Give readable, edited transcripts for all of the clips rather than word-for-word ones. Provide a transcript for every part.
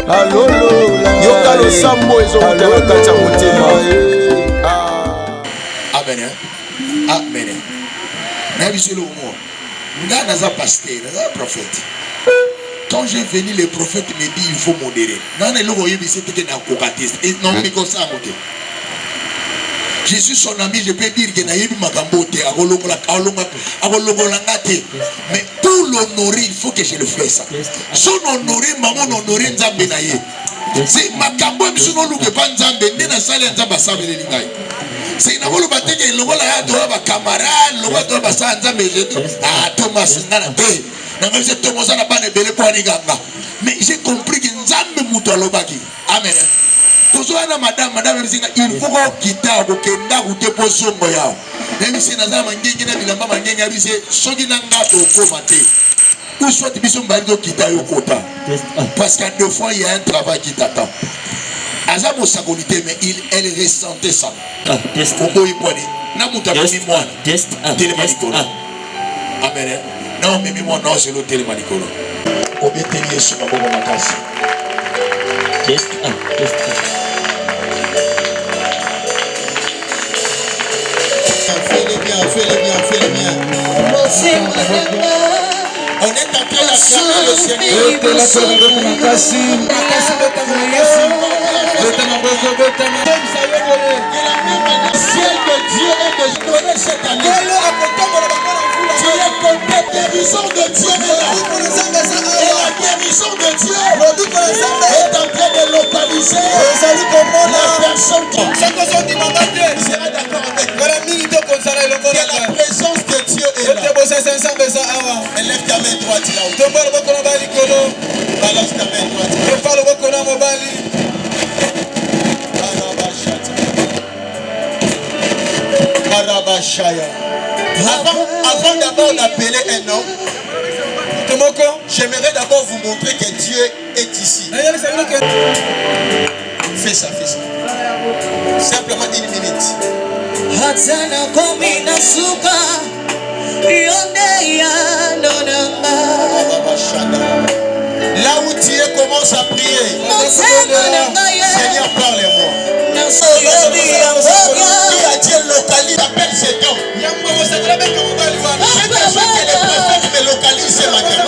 yoka losambo ezokota na kati ya motema. Amen. Amen. Mais monsieur le mot, nga naza pasteur, naza prophète. Quand j'ai venu, le prophète me dit il faut modérer. Nana le voyez c'est que na kokatiste. Et non mais comme ça côté. Je suis son ami, je peux dire que na yebi makambo te akolongola ngate. Mais pour l'honorer, il faut que je le fasse ça. Son honorer, maman honorer nzambe na ye. C'est makambo msuno luke pa nzambe ndena sale nzamba sabele lingai. C'est na bolo bateke lokola ya doa ba camarade, lokola doa ba sa nzambe je ah Thomas ngana te. Na ngase Thomas na bana bele kwa niganga. Mais j'ai compris que nzambe muto alobaki. Amen. Tozoana madame mzinga il faut ko kita ko kenda ku tepo zongo yao. Même si na zama ngenge na bilamba mangenge abise soki na ngato ko mate. Ou soit biso mbali kita yo kota. Parce qu'à deux fois il y a un travail qui t'attend. Azamo sakolité mais elle ressentait ça. Test. Na mutabani mwana. Test. Télémanicolo. Amen. Non mais moi non c'est le télémanicolo. Obeteli Yesu maboko makasi. Test. Test. Fais-le bien. On est en train d'acclamer le Seigneur. Ciel de Dieu est de donner cette année. Tu es content, la guérison de Dieu est là. Et la guérison de Dieu est en train de localiser la personne qui sera d'accord avec moi. Que la présence de Dieu est là. Élève ta main droite là-haut. Balance ta main droite. Avant d'abord d'appeler un homme, j'aimerais d'abord vous montrer que Dieu est ici. Fais ça. Simplement une minute. Là où tu es, commence à prier. Seigneur, parle-moi. Qui a Dieu localise, appelle cet homme. J'ai besoin que les prophètes me localisent ce matin.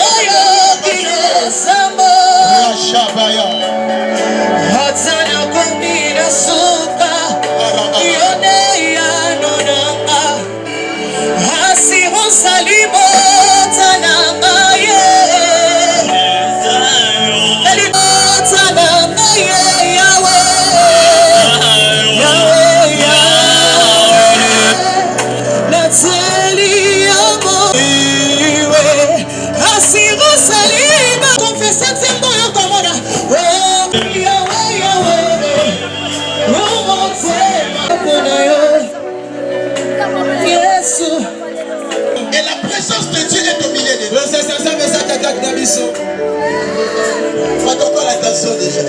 Et la présence de Dieu est au milieu de nous. Faites encore l'attention déjà.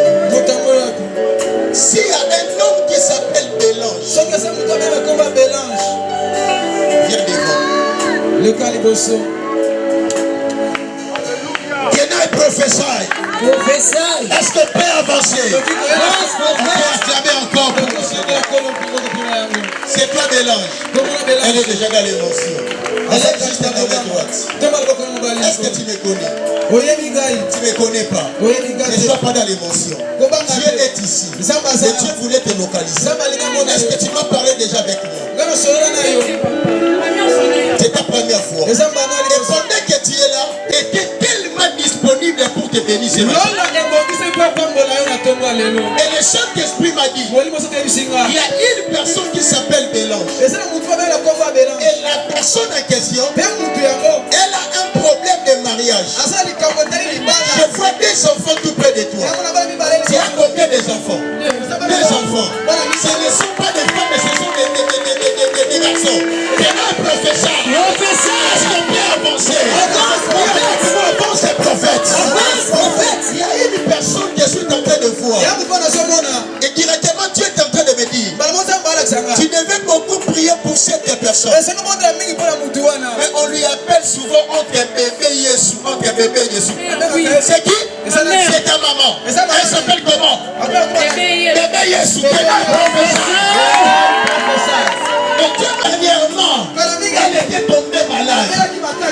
S'il y a un homme qui s'appelle Bélange, viens devant. Le caliboso. Professeur. Est-ce que peut avancer? On peut acclamer encore pour le Seigneur. C'est toi Bélange. Elle est déjà dans l'émotion. Elle est juste dans la main droite. Est-ce que tu me connais? Tu ne me connais pas. Ne sois pas dans l'émotion. Dieu est ici. Et Dieu voulait te localiser. Est-ce que tu m'as parlé déjà avec moi? C'est ta première fois. Et pendant que tu es là, tu étais tellement disponible pour te bénir ce matin. Et le Saint-Esprit m'a dit, il y a une personne qui s'appelle Bélange. Et la personne en question, elle a un problème de mariage. Je vois des enfants tout près de toi. Tu as combien des enfants? Des enfants. Ce ne sont pas des femmes, mais ce sont des garçons. Tu es un professeur. Est-ce qu'on peut avancer? Avance les prophètes. Il y a une personne que je suis en train de voir. Et directement Dieu est en train de me dire, tu devais beaucoup prier pour cette personne. Mais on lui appelle souvent entre bébé Jésus. C'est qui? C'est ta maman. comment? Elle s'appelle comment? Bébé Yesu. Et Dieu, dernièrement, elle était tombée malade.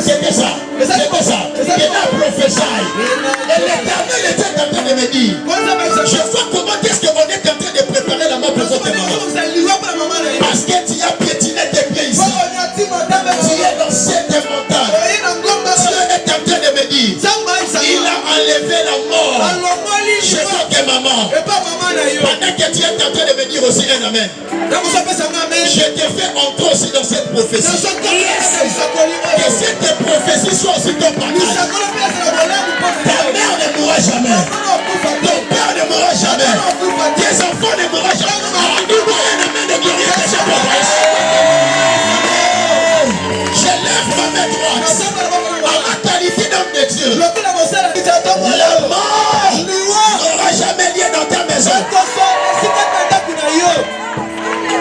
C'était ça. C'était ça. Elle a prophétisé. Et l'Éternel était en train de me dire, je vois comment est-ce qu'on est en train de préparer la mort pour votre maman. Parce que tu as piétiné tes pieds ici. Tu es dans cette montagne. Dieu est en train de me dire, il a enlevé la mort. Je vois que maman, pendant que tu es en train de me dire aussi un amen, je te fais entrer aussi dans cette prophétie. Que cette prophétie soit aussi ton partage. Ta mère ne mourra jamais. Ton père ne mourra jamais. Tes enfants ne mourront jamais. Je lève ma main droite à la qualité d'homme de Dieu. La mort n'aura jamais lieu dans ta maison.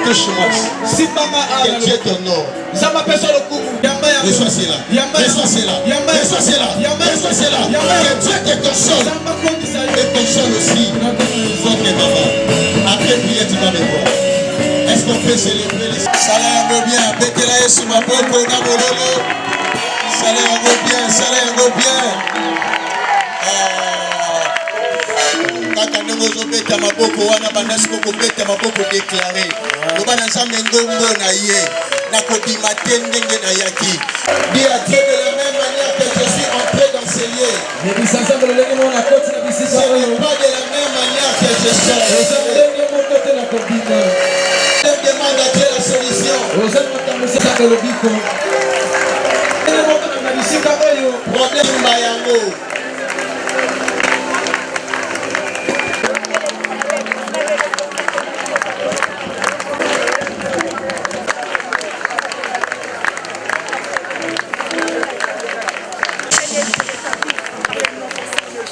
Touche-moi. Que Dieu t'honore. Reçois cela. Reçois cela. Reçois cela. Reçois cela. Que Dieu te console. Et console aussi votre maman. Après prier, tu vas me voir. Est-ce qu'on peut célébrer les... Salaire bien. Betela Yesu maboko na bololo. Salaire bien. Salaire bien. Kaka ndongo zobeta maboko wana bandasiko kobeta maboko déclaré. Loba na nzambe ngombo na ye. Na kobima te ndenge na yaki. Dis à Dieu de la même manière que je suis entré dans ces lieux. Ce n'est pas de la même manière que je sors. Je demande à Dieu la solution. Problème Mayango.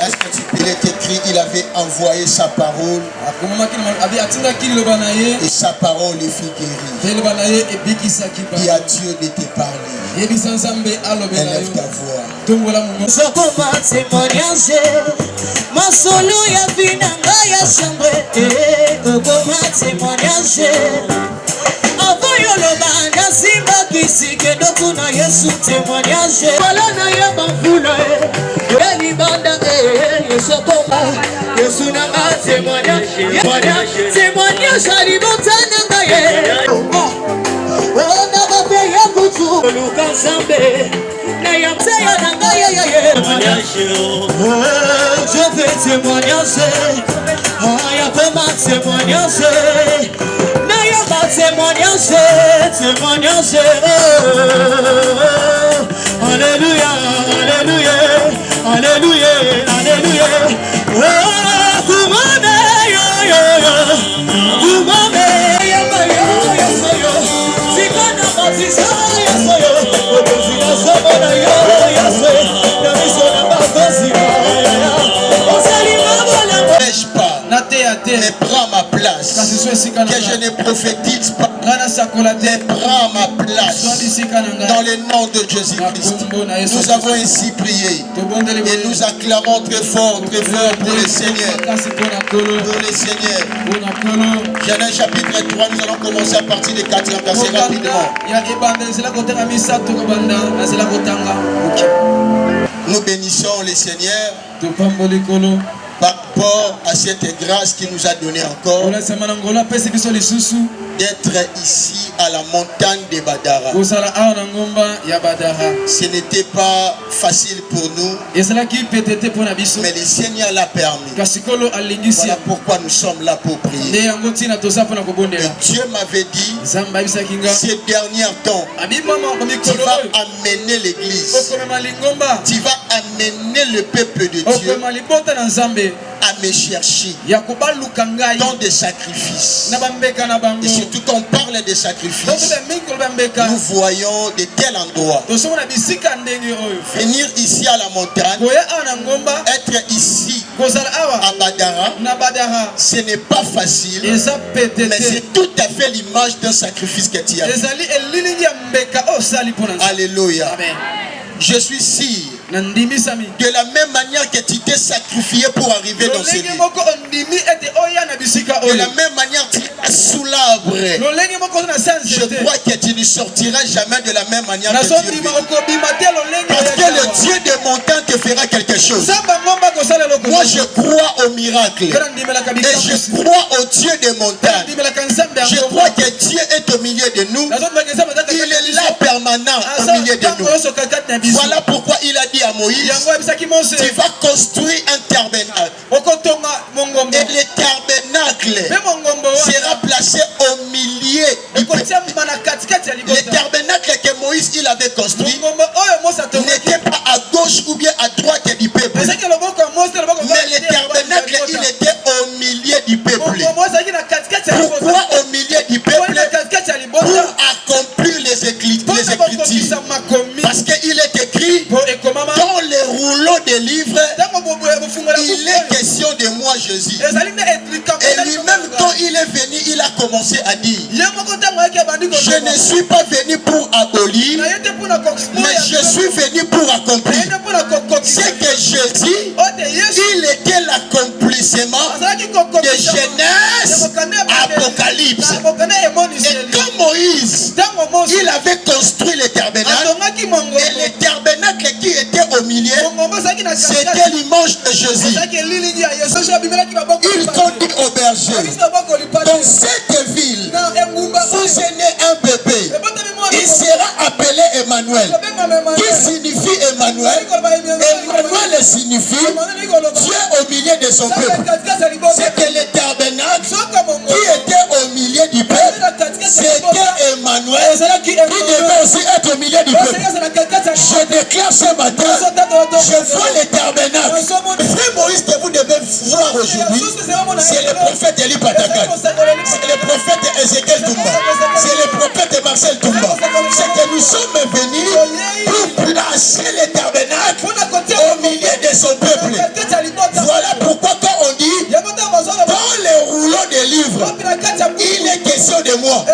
Est-ce que tu peux l'écrire? Il avait envoyé sa parole et sa parole est fit guérir. Dis à Dieu de te parler. Élève ta voix. Je vais témoigner, il y a pas mal de témoignages. Témoignages. Alléluia, alléluia, alléluia, alléluia. Mais prends ma place. Que je ne prophétise pas. Mais prends ma place. Dans le nom de Jésus-Christ. Nous avons ainsi prié. Et nous acclamons très fort pour le Seigneur. Pour le Seigneur. Genèse chapitre 3, nous allons commencer à partir des 4 versets rapidement. Nous bénissons le Seigneur par rapport à cette grâce qu'il nous a donné encore d'être ici à la montagne de Badara. Ce n'était pas facile pour nous, mais le Seigneur l'a permis. Voilà pourquoi nous sommes là pour prier. Et Dieu m'avait dit, ces derniers temps, tu vas amener l'église, tu vas amener le peuple de Dieu à me chercher dans des sacrifices. Et surtout quand on parle de sacrifices, nous voyons de tels endroits. Venir ici à la montagne, être ici à Badara, ce n'est pas facile, mais c'est tout à fait l'image d'un sacrifice que tu as fait. Alléluia. Je suis sûr, de la même manière que tu t'es sacrifié pour arriver arriver dans ce lieu. De la même manière, tu es sous l'arbre. Je crois que tu ne sortiras jamais de la même manière que tu es venu. Parce que le Dieu des montagnes te fera quelque chose. Moi, je crois au miracle. Et je crois au Dieu des montagnes. Je crois que Dieu est au milieu de nous. Il est là permanent au milieu de nous. Voilà pourquoi il a dit à Moïse, tu vas construire un tabernacle. Et le tabernacle sera placé au milieu du peuple. Le tabernacle que Moïse il avait construit n'était pas à gauche ou bien à droite du peuple. Mais le tabernacle il était au milieu du peuple. Pourquoi au milieu du peuple? Pour accomplir les Écritures. Parce qu'il est écrit dans les rouleaux des livres, il est question de moi Jésus. Et lui-même quand il est venu, il a commencé à dire, je ne suis pas venu pour abolir, mais je suis venu pour accomplir. C'est que Jésus, il était l'accomplissement de Genèse, Apocalypse. Et quand Moïse, il avait construit le tabernacle, et le tabernacle qui était au milieu, c'était l'image de Jésus. Il conduit au berger. Dans cette ville, vous êtes né un bébé. Il sera appelé Emmanuel, qui signifie Emmanuel. Emmanuel signifie Dieu au milieu de son peuple. C'est que le tabernacle qui était au milieu du peuple, c'était Emmanuel qui devait aussi être au milieu du peuple. Je déclare ce matin, je vois le tabernacle. Frère Moïse que vous devez voir aujourd'hui, c'est le prophète Eli Patakan, c'est le prophète Ezekiel Toumba, c'est le prophète Marcel Toumba. C'est que nous sommes venus pour placer le tabernacle au milieu de son peuple. Voilà pourquoi quand on dit dans les rouleaux des livres, il est question de moi.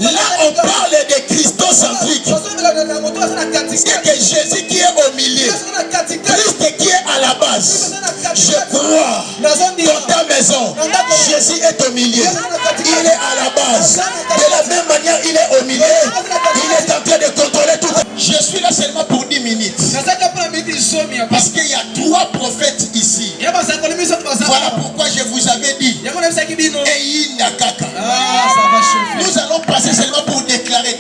Là on parle de christocentrique. C'est que Jésus qui est au milieu, Christ qui est à la base. Je crois dans ta maison, Jésus est au milieu. Il est à la base. De la même manière, il est au milieu. Il est en train de contrôler tout. Je suis là seulement pour 10 minutes. Parce qu'il y a 3 prophètes ici. Voilà pourquoi je vous avais dit. Nous allons passer seulement pour déclarer.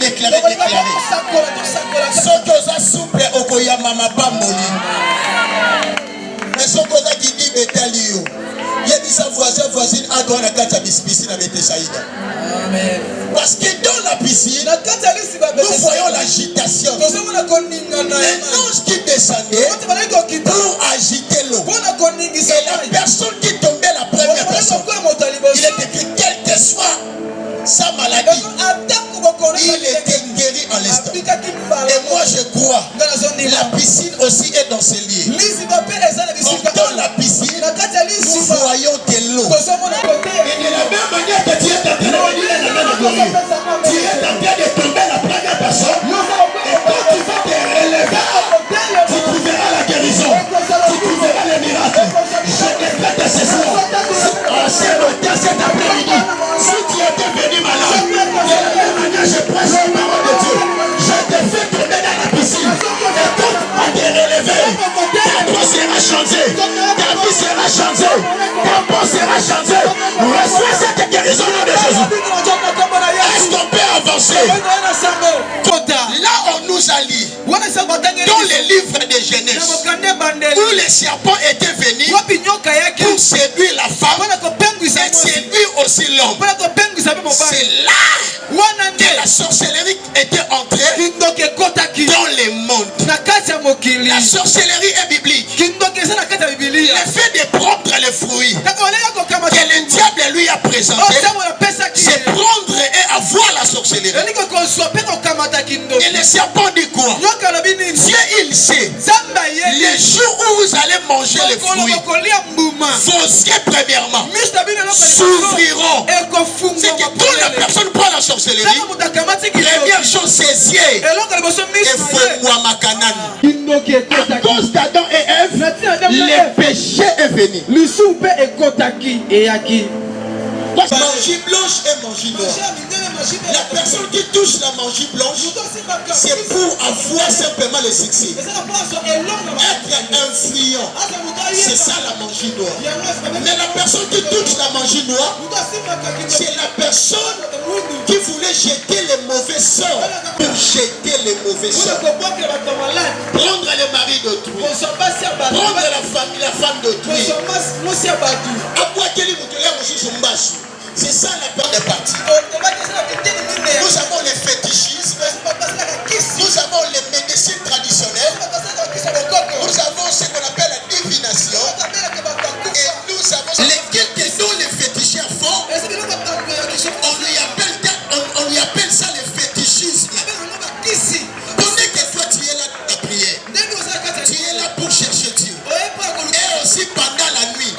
Mais son cosa qui dit Betalio. Il y a dit sa voisine a droit à la piscine avec Saïda. Parce que dans la piscine, nous voyons l'agitation. Un ange qui descendait pour agiter l'eau. Et la personne qui tombait, la première personne, il est écrit quelle que soit sa maladie, il était guéri en l'instant. Et moi je crois, la piscine aussi est dans ce lieu. Dans la piscine, nous voyons de l'eau. Et de la même manière que tu es en train de mourir, tu es en train de tomber la première personne. Et quand tu vas te relever, tu trouveras la guérison. Tu trouveras le miracle. Je déclare ce soir, ce matin, cet après-midi, si tu étais venu malade, de la même manière je prêche la parole de Dieu. Je te fais tomber dans la piscine. Et quand tu vas te relever, ta peau sera changée. Ta vie sera changée. Ta peau sera changée. Reçois cette guérison au nom de Jésus. Est-ce qu'on peut avancer? Là on nous a lu dans les livres de Genèse où les serpents étaient venus pour séduire la femme et séduire aussi l'homme. C'est là que la sorcellerie était entrée dans le monde. La sorcellerie est biblique. Le fait de prendre les fruits que le diable lui a présenté, c'est prendre et avoir la sorcellerie. Et le serpent dit quoi? Dieu il sait, les jours où vous allez manger les fruits, vos yeux premièrement s'ouvriront. C'est que quand la personne prend la sorcellerie, première chose ses yeux et faut-moi ma canane. À cause d'Adam et Ève, le péché est venu. ekotaki eyaki. Magie blanche et magie noire. La personne qui touche la magie blanche, c'est pour avoir simplement le succès. Être influent, c'est ça la magie noire. Mais la personne qui touche la magie noire, c'est la personne qui voulait jeter les mauvais sorts. Pour jeter les mauvais sorts. Prendre le mari d'autrui. Prendre la femme d'autrui. C'est ça la première partie. Nous avons les fétichismes, nous avons les médecines traditionnelles, nous avons ce qu'on appelle la divination, et nous avons lesquels que nous les féticheurs font, on lui appelle ça le fétichisme. Pendant que toi tu es là dans ta prière, tu es là pour chercher Dieu. Et aussi pendant la nuit,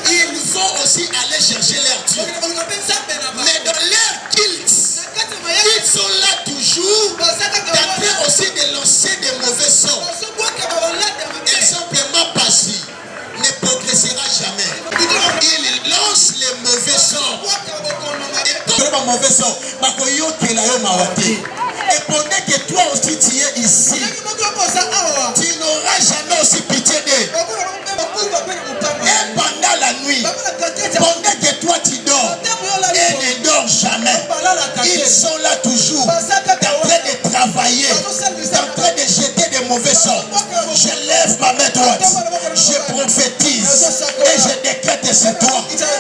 ils vont aussi aller chercher leur Dieu. Mais dans leur guilt, ils sont là toujours, en train aussi de lancer des mauvais sorts. Et simplement passer ne progressera jamais. Ils lancent les mauvais sorts. Et pendant que toi aussi tu es ici, tu n'auras jamais aussi pitié d'eux. Et pendant la nuit, pendant que toi tu dors, et ne dors jamais, ils sont là toujours, en train de travailler, en train de jeter des mauvais sorts. Je lève ma main droite, je prophétise et je décrète sur toi.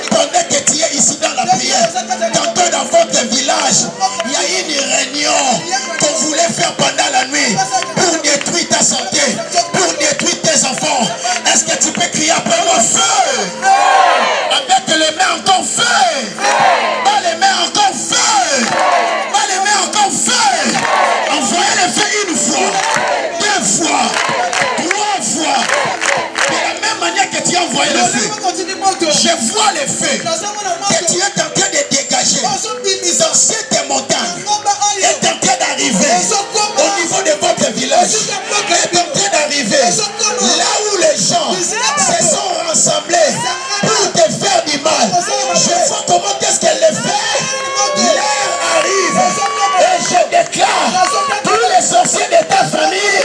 Pendant que tu es ici dans la prière, tantôt dans votre village, il y a une réunion qu'on voulait faire pendant la nuit pour détruire ta santé, pour détruire tes enfants. Est-ce que tu peux crier après moi, feu? Avec les mains encore feu. Pas les mains encore feu. Pas les mains encore feu. Envoyez le feu une fois, deux fois, trois fois. De la même manière que tu as envoyé le feu, je vois le feu que tu es en train de dégager dans cette montagne. Est en train d'arriver au niveau de votre village. Est en train d'arriver là où les gens se sont rassemblés pour te faire du mal. Je vois comment est-ce qu'elle le fait. L'air arrive et je déclare tous les sorciers de ta famille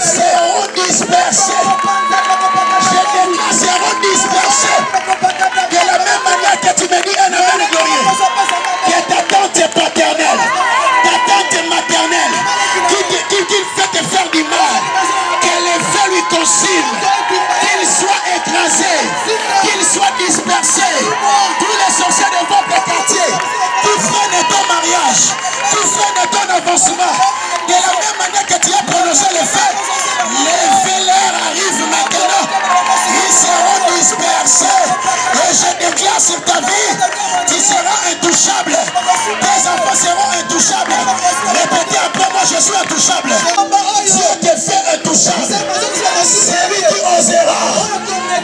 seront dispersés. Je déclare seront dispersés. De la même manière que tu me dis un amen glorieux, que ta tante paternelle, ta tante maternelle, qui fait te faire du mal, que les feux lui consument, qu'il soit écrasé, qu'il soit dispersé. Tous les sorciers de votre quartier, qui freinent ton mariage, qui freinent ton avancement, de la même manière que tu as prononcé le fait, les véleurs arrivent maintenant, ils seront dispersés. Et je déclare sur ta vie, tu seras intouchable. Tes enfants seront intouchables. Répétez après moi, je suis intouchable. Dieu te fait intouchable. C'est lui qui osera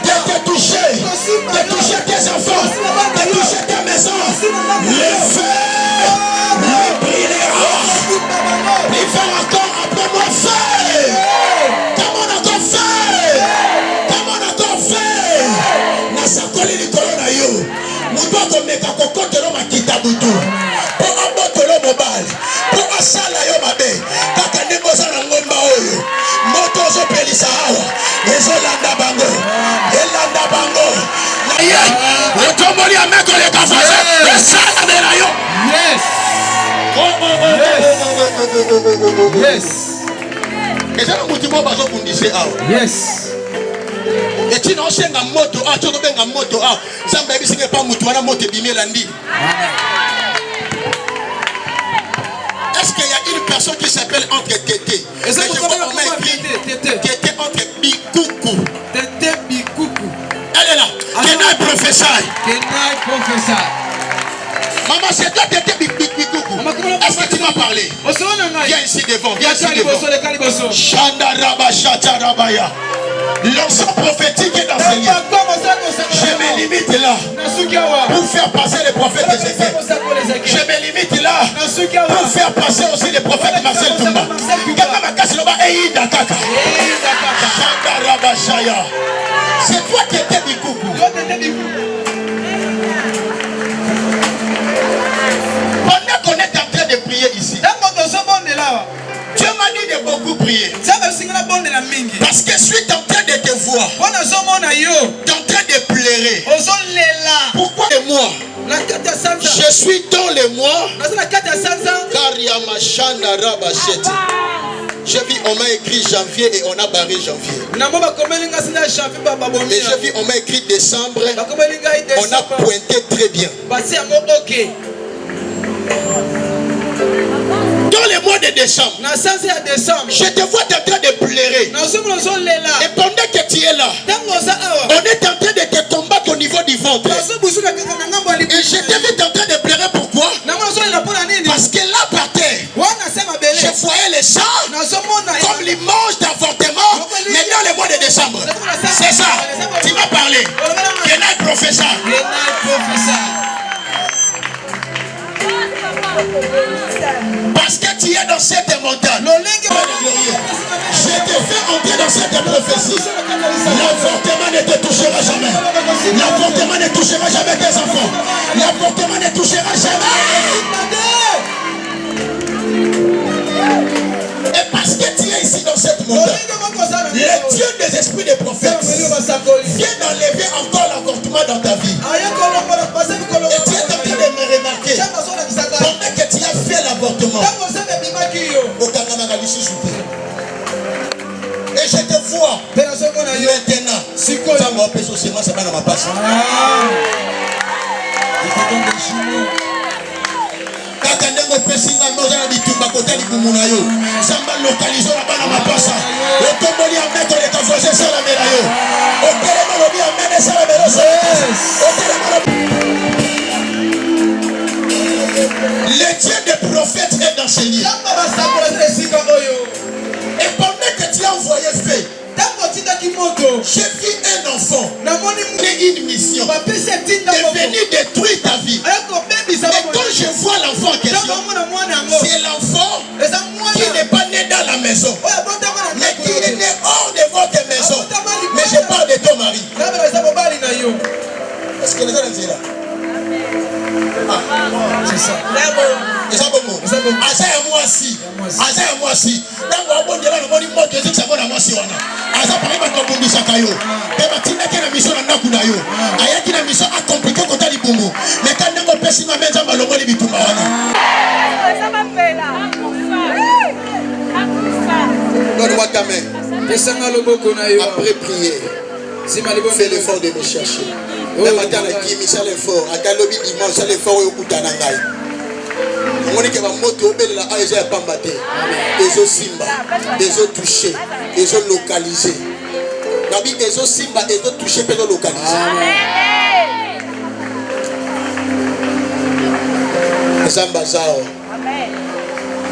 de te toucher tes enfants, de toucher ta maison. Le feu lui brillera. Il fait encore après moi feu. Comment on encore feu? Comment on encore feu? Nasakoli likolo na yo. Mutu akomeka kokotelo makita butu. Po abotolo mobile. Po asala yo mabe. Kaka ndenge oza na ngomba oyo. Moto ozopelisa awa. Ezolanda bango. Elanda bango. Na ye. Otomoli ameko le kafaze. Esala bela yo. Yes. Yes. Ezala mutimo bazo kundise awa. Yes. Et tu n'as pas moto, tu n'as pas moto, ça me dit que pas moto, la moto bimé lundi. Est-ce qu'il y a une personne qui s'appelle entre Tété? Est-ce que je vois comment écrit Tété entre Bikoukou. Tété Bikoukou. Elle est là. Kenai professeur. Kenai professeur. Maman, c'est toi Tété Bikoukou. Est-ce que tu m'as parlé? Viens ici devant, viens ici devant. Chandaraba Chatarabaya. L'onction prophétique est dans Seigneur. Je me limite là pour faire passer les prophètes Ézéchiel. Je me limite là pour faire passer aussi les prophètes Marcel Toumba. C'est toi qui étais du coucou. pleurer. Pourquoi les mois? Je suis dans les mois. J'ai vu, on m'a écrit janvier et on a barré janvier. Mais j'ai vu, on m'a écrit décembre. On a pointé très bien. Dans les mois de décembre, je te vois en train de pleurer. Et pendant que tu es là, on est en train de te combattre au niveau du ventre. Et je te vu en train de pleurer. Pourquoi? Parce que là par terre, je voyais les sang comme l'image d'avortement. Mais dans les mois de décembre, c'est ça. Tu m'as parlé. Kenai professeur. Parce que tu es dans cette montagne. Je te fais entrer dans cette prophétie. L'avortement ne te touchera jamais. L'avortement ne touchera jamais tes enfants. L'avortement ne touchera jamais. Et parce que tu es ici dans cette montagne, le Dieu des esprits des prophètes vient d'enlever encore l'avortement dans ta vie. Et tu es en train de me remarquer. Pendant que tu as fait l'avortement, et je te vois maintenant. Le Dieu des prophètes est dans ce lieu. Et pendant que tu as envoyé fait, j'ai vu un enfant et une mission de venir détruire ta vie. Et quand je vois l'enfant en question, c'est l'enfant qui n'est pas né dans la maison, mais qui est né hors de votre maison. Mais je parle de ton mari. Est-ce que les gens sont là? C'est ça. C'est ça bon. Asa ya mwasi. Asa ya mwasi. Tango abondela na moni moto ezikisa bona mwasi wana. Asa pari ba kobundisa kayo. Pe batina ke na mission na ndaku na yo. Ayaki na mission a compliqué kota libumu. Mais quand ndango pesi ma menza malongoli bitumba wana. Donne-moi ta main. Après prier, fais l'effort de me chercher. Le matin, il y a l'effort. À Galobi dimanche, il y a l'effort au Koutanangaï. On dit que ma moto est là, ils ont pas battu. Ils ont simba, ils ont touché, ils ont localisé. Nabi, ils ont simba, ils ont touché, ils ont localisé. Zamba zao.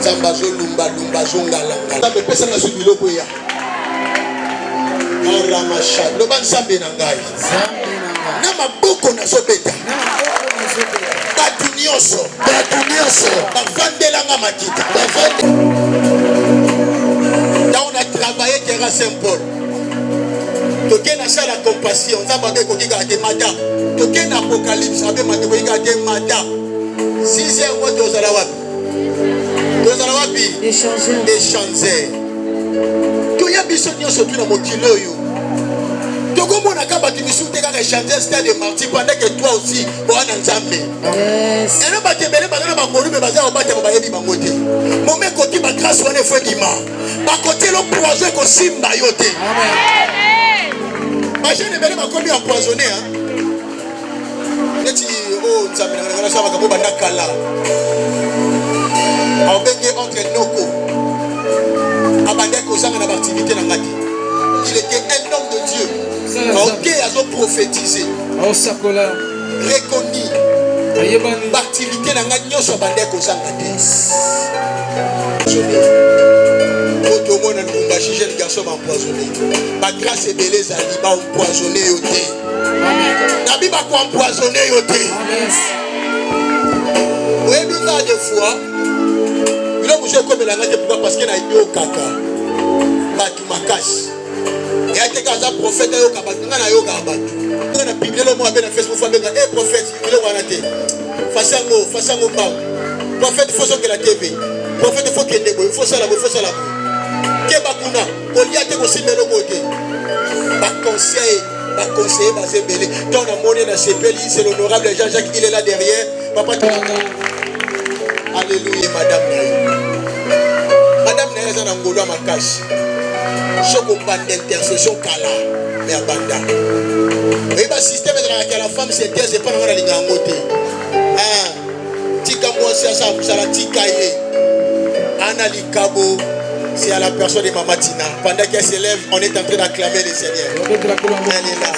Zamba zo lumba lumba zonga langa. Zamba pesa na subilo koya. Aramasha. Loban zambe nangai. Na maboko na zobeta. Batu nyonso bavandelanga makita. Là on a travaillé terrain Saint-Paul. Toke na sala compassion, nzamba be kokika te mata. Toke na apocalypse abe mata kokika te mata. 6 heures moto ozala wapi? Ozala wapi? Échanger. Toya biso nyonso tu na mokilo yo. Tokomona kaba timisute kaka échanger stade de martyr pendant que toi aussi wana nzambe. Yes. Et le batebele bazana ba molume bazana ba bateba ba yebi bangote. Momé koti ba grâce wana fo dima. Ba côté le poison ko simba yote. Amen. Ba jeune bele ba komi empoisonné hein. Neti oh nzambe na saba ka bo banda kala. Abenge entre noko. Abande ko sanga na activité na ngati. Il était un homme de Dieu. Ok, ils ont prophétisé. Reconnu. L'activité n'a pas de soit bandé comme ça. Tout le monde a jeune garçon empoisonné. Ma grâce et belleza va empoisonner yoté. Nabi va empoisonner yoté. Oui, bien des fois. Il a bougé comme la ngate pourquoi parce qu'il a été au caca. Batu makashi. Et à un prophète, il y a un publié le mot à Facebook, il y a un prophète, il y a un façon prophète, il faut que la TV, prophète, il faut qu'il y ait il faut ça là, il faut ça là. Kebakuna, on y a été aussi le côté. Par conseil, ma conseiller, ma zébélé. Quand on a monnaie dans ce pays, c'est l'honorable Jean-Jacques, il est là derrière. Papa, alléluia, madame Naï. Madame Naï, elle est en Angola, ma cache. Je suis d'intercession Kala, mais à Banda. Et le système de la femme, c'est Dieu, c'est pas dans la ligne en côté. Ah, Tika moi, c'est ça, la Tika Anna Likabo, c'est à la personne de Mama Tina. Pendant qu'elle s'élève, on est en train d'acclamer le Seigneur. Elle est là.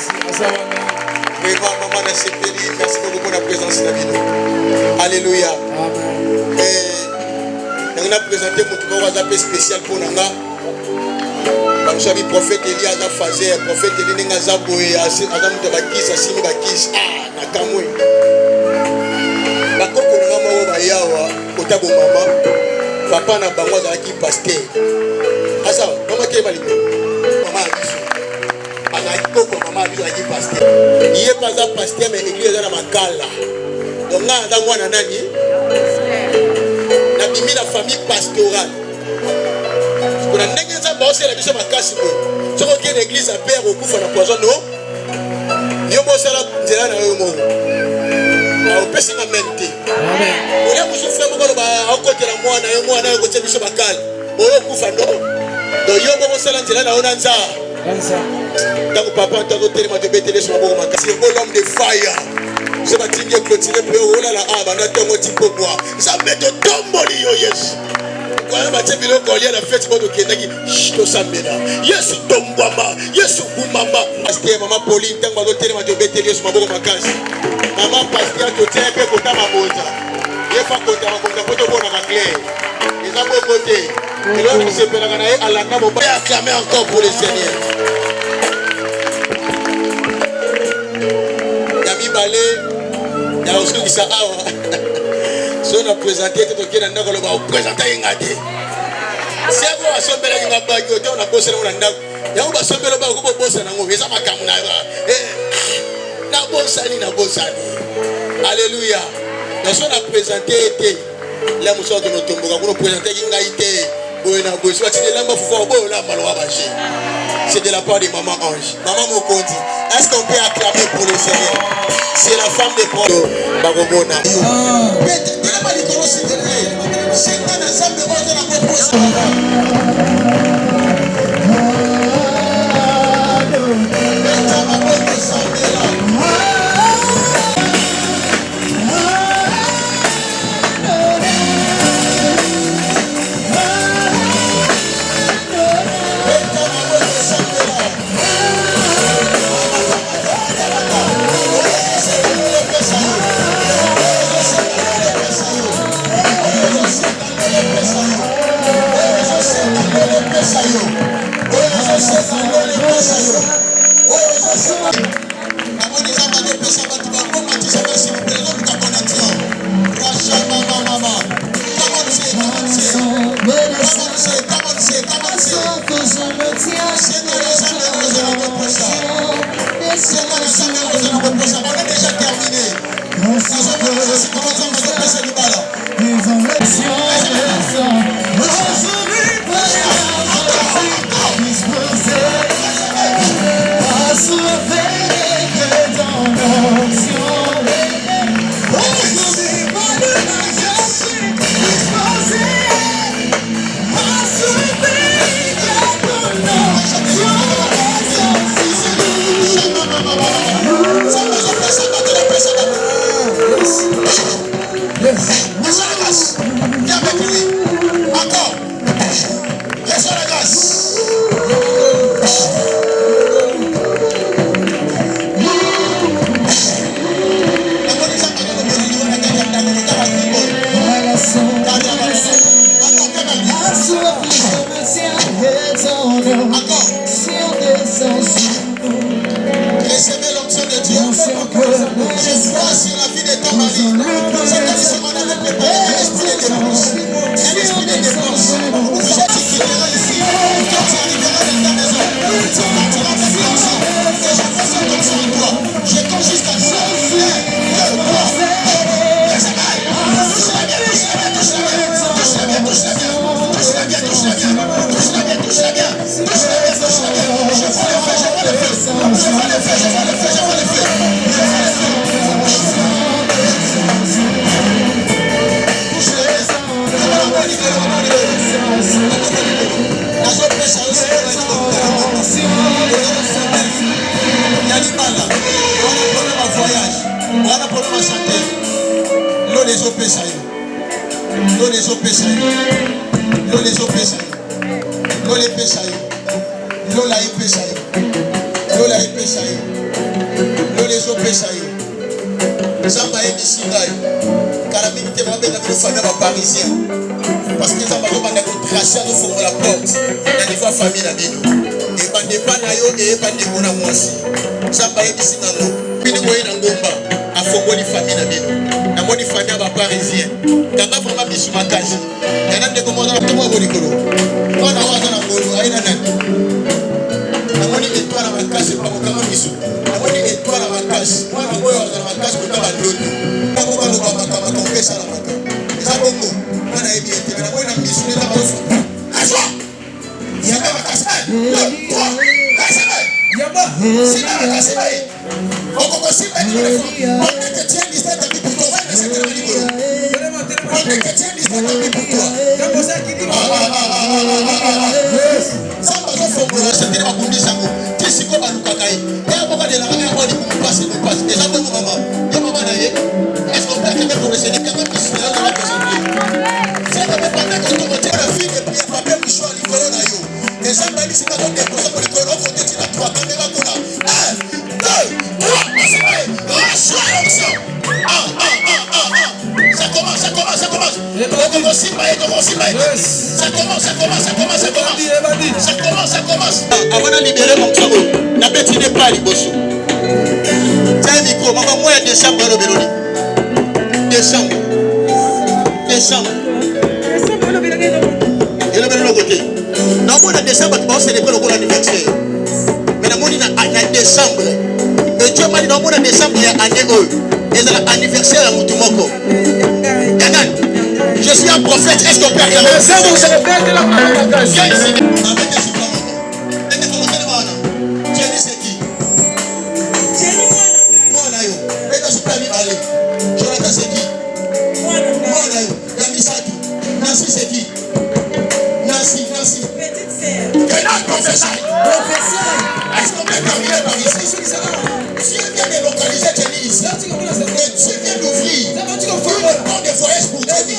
Vraiment, maman, merci beaucoup pour la présence de la vie. Alléluia. Et nous avons présenté mon peu spécial pour nous. Comme ça, le prophète Elie a fait, le prophète Elie a fait, il a fait, papa na bango azalaki pasteur. Asa, maman qui est malade. Maman a dit. Azalaki koko maman a dit azalaki pasteur. Il est pas un pasteur mais l'église est dans ma cala. Donc là, dans moi nani. Na bimi la famille pastorale. On a ndenge za bosse la biso makasi ko. Soko ke l'église a père au kufa na poison no. Yo bossa la nzela na yo mo. Au pesi na mente. Amen. Oya musufa mo ko ba akotela mwana yo ko biso bakala. Oyo kufa ndo. Do yo bossa la nzela na ona nza. Tango papa tango telema de betele so maboko makasi. L'homme de fire. Je vais te dire continuer pour oh là là ah ba na tango tipo bois. Ça met de tomboli yo yes. Quand on a bilo collier la fête de Kenaki, to sambela. Yesu tombwama, Yesu kumama. Pasteur maman Pauline tango ba telema de betele so maboko makasi. Maman pasteur to tient peu kota mabota. Il faut kota makonda poto bona ka clé. Les amours côté. Et là on se pela kana e alanga mo ba acclamer encore pour le Seigneur. Yami balé ya osu ki sa awa. Si on a présenté tout qui est dans le on présente ingate. Si on a sombé la ngabagi on a bossé dans ndako. Ya on va sombé le ba ko bossa na ngobeza makamu na ba. Na bossani. Alléluia. Mais si on a présenté été la muso que nous tombons pour présenter ingaité. Boina bosso tu es là ma fou bo la malwa baji. C'est de la part de maman Ange. Maman Mokondi. Est-ce qu'on peut acclamer pour le Seigneur? C'est la femme de Paul Bagomona. Recevez l'onction de Dieu. Je vois sur la vie de ton mari. C'est comme si on avait préparé un esprit de dépense. Un esprit de dépense. Vous êtes différents ici. Quand tu arriveras dans ta maison, tu partiras de l'onction. Et je fais cette onction en toi. Je compte jusqu'à 9, 2, 3. Touche-la bien. On a pour nous chanter. L'eau des eaux pêchailles. L'eau des eaux pêchailles. L'eau des eaux pêchailles. L'eau des pêchailles. L'eau la pêchailles. L'eau la pêchailles. L'eau des eaux pêchailles. Zamba et Missingaï. Car la minute est vraiment dans le famille parisien. Parce que Zamba va tracer à nous pour la porte. Dans les fois famille la bino. Et pas de panayo et pas de mona moisi. Zamba et Missingaï. Bino moyen ngomba. A fongo di famille la bino. Na moni famille ba parisien. Kanga vraiment bisu makaji. Yana de comment on tombe au licolo. On a waza na ngolo aina nani. Na moni étoile à makaji pa ko kanga bisu. Na moni étoile à makaji. Mwana moyo waza na makaji ko kanga ndoto. Ko ba lo ba makama ko pesa la makama. Eza bongo. Mwana ebi ete na moni na bisu na ba so. Aso. Yaka makasa. Yaba. Sina makasa. Okoko simba ni refu. On te tient l'histoire de Biputo. On te tient l'histoire de Biputo. Samba zo fongola setele bakundi sango. Tisiko balukakai. Ya baba de la mama ko di passe no passe. Eza ko mama. Ya mama na ye. Est-ce qu'on peut que pour essayer quand même ici là la présenter. Ça va pas pendant que on tient la fille et puis papa Michou à l'école na yo. Et ça m'a dit c'est pas de pour ça pour l'école on te tient à 3 caméra qu'on a. 1 2 3 c'est vrai. Ça commence. Ça commence. Avant de libérer mon travail, la bête n'est pas liboso. Tiens, micro, maman, moi, il y a décembre, décembre. Et le côté. Non, moi, décembre, tu vas célébrer le anniversaire. Mais dans mon décembre. Et tu m'as dit, dans mon décembre, il y a année eux. Et c'est l'anniversaire à Moutoumoko. Je suis un prophète. Est-ce qu'on peut acclamer? C'est vous, c'est le père de la parole. Avec des suppléments. Jenny, c'est qui? Jenny, moi, Nayo. Et dans ce plan, allez. Jonathan, c'est qui? Moi, Nayo. Yami Saki. Nancy, c'est qui? Nancy. Petite sœur. Quel âge professeur? Est-ce qu'on peut terminer par ici? Si elle vient de localiser Jenny ici, et tu viens d'ouvrir une porte de voyage pour Jenny,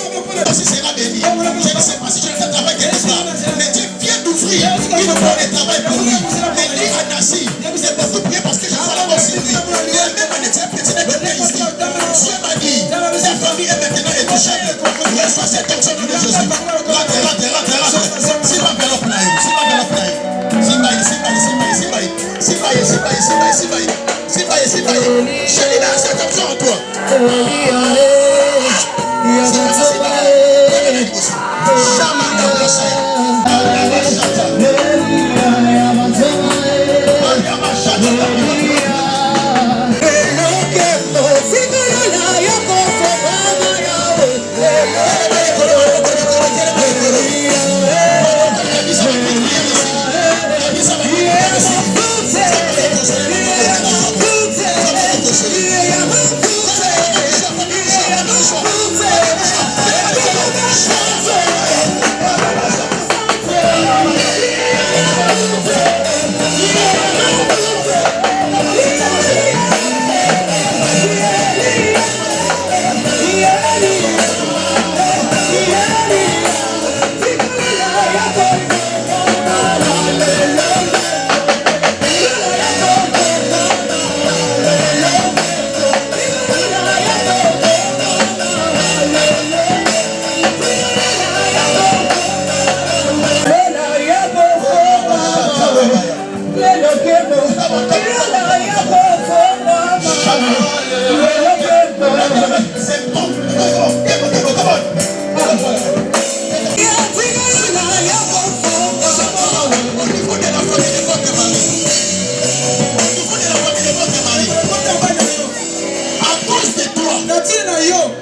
si sera béni. Je ne sais pas si je fais travail quelque part, mais Dieu vient d'ouvrir une porte de travail pour lui. Mais dit à Nassi, c'est pour vous prier parce que je vois la mort sur lui. Et même en étant petit, n'est pas ici. Dieu m'a dit, sa famille est maintenant intouchable. Reçois cette onction de Jésus. Rentre. Si ma belle opnaï. Je l'ai dans cette option en toi.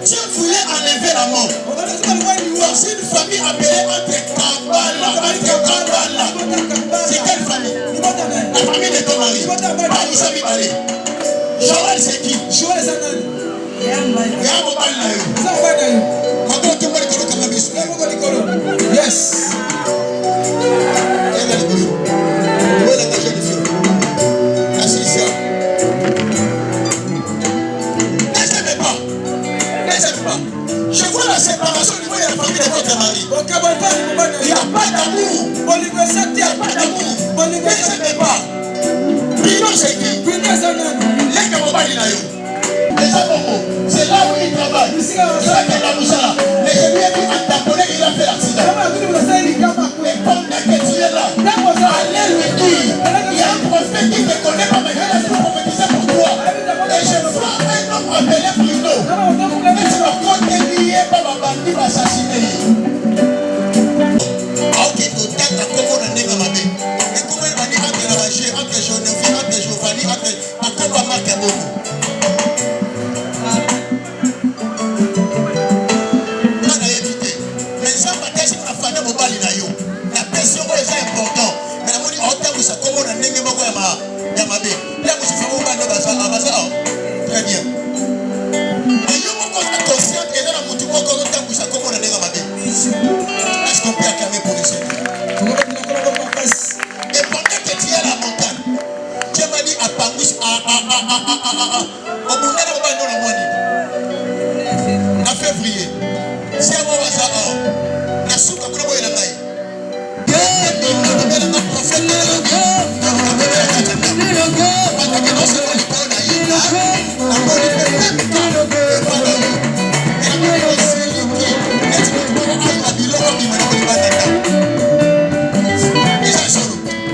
Dieu voulait enlever la mort. Dans une famille appelée entre Kambala. C'est quelle famille? La famille de ton mari. Vous savez parler. Joël, c'est qui? Joël, c'est qui? Yes. Il n'y a pas d'amour. Il n'y a pas d'amour. Qu'est-ce que c'est pas? Bino c'est qui? Leka mobali na yo. C'est là où il travaille. Il a fait la moussala. Mais je lui ai dit à taponner, il a fait l'accident. Mais comme que tu es là, allez lui dire, il y a un prophète qui ne te connaît pas, mais il a prophétisé pour toi. Et je vois un homme appelé Bruno. Et tu vas continuer par ma bandit va assassiner. Ok, tout à fait, comment on est dans ma vie. Et comment il va dire entre la magie, entre Jonévie, entre Giovanni, entre ma marque à beaucoup. Très bien. Mais yo moko na conscient et dans mutu moko no tambousa comme on a nega mabe. Est-ce qu'on peut acclamer pour le Seigneur? Et pendant que tu es à la montagne, Dieu m'a dit à Pangouche au Bounera au Bando la Moine. En février, si à moi ça la souka pour moi la maille. Le prophète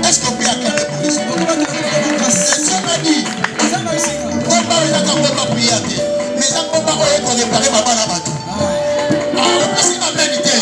est-ce qu'on peut acclamer pour le Seigneur? Dieu m'a dit, on va pas prier, mais ça ne peut pas réparer ma balle à bateau. C'est ma vérité.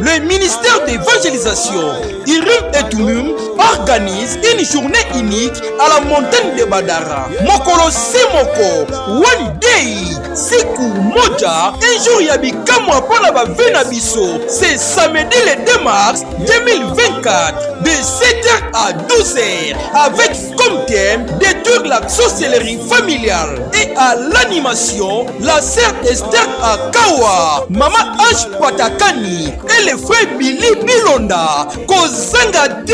Le ministère d'évangélisation Irim et Tumum organise une journée unique à la montagne de Badara. Mokolo Semoko, one day, Siku Moja, un jour yabikamwa pour la Venabiso. C'est samedi le 2 mars 2024 de 7h à 12h avec comme thème détruire la sorcellerie familiale et à l'animation la sœur Esther Akawa, Maman Ange Patakani et le frère Billy Bilonda Kozangati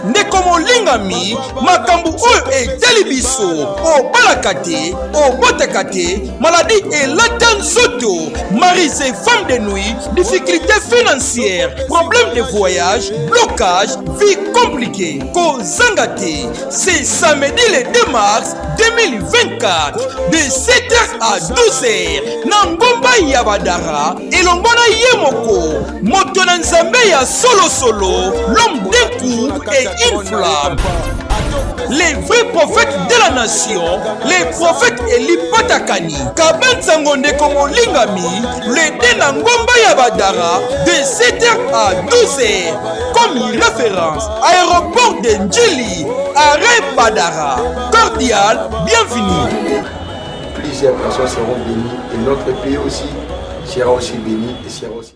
Nekomo Lingami makambu oyo etali biso obalakate obotakate maladie et latanzoto marise et femme de nuit difficultés financières problèmes de voyage blocage vie compliquée Kozangati. C'est samedi le 2 mars 2024 de 7h à 12h na ngomba ya Badara elongona yemoko moto na nzambe ya solo l'homme d'un coup et une flamme. Les vrais prophètes de la nation, les prophètes Eli Patakani, Kabansangonde Komo Lingami, le Dena Ngomba Yabadara, de 7h à 12h, comme référence, aéroport de Ndjili, arrêt Badara, cordial, bienvenue. Plusieurs personnes seront bénies et notre pays aussi sera aussi béni et sera aussi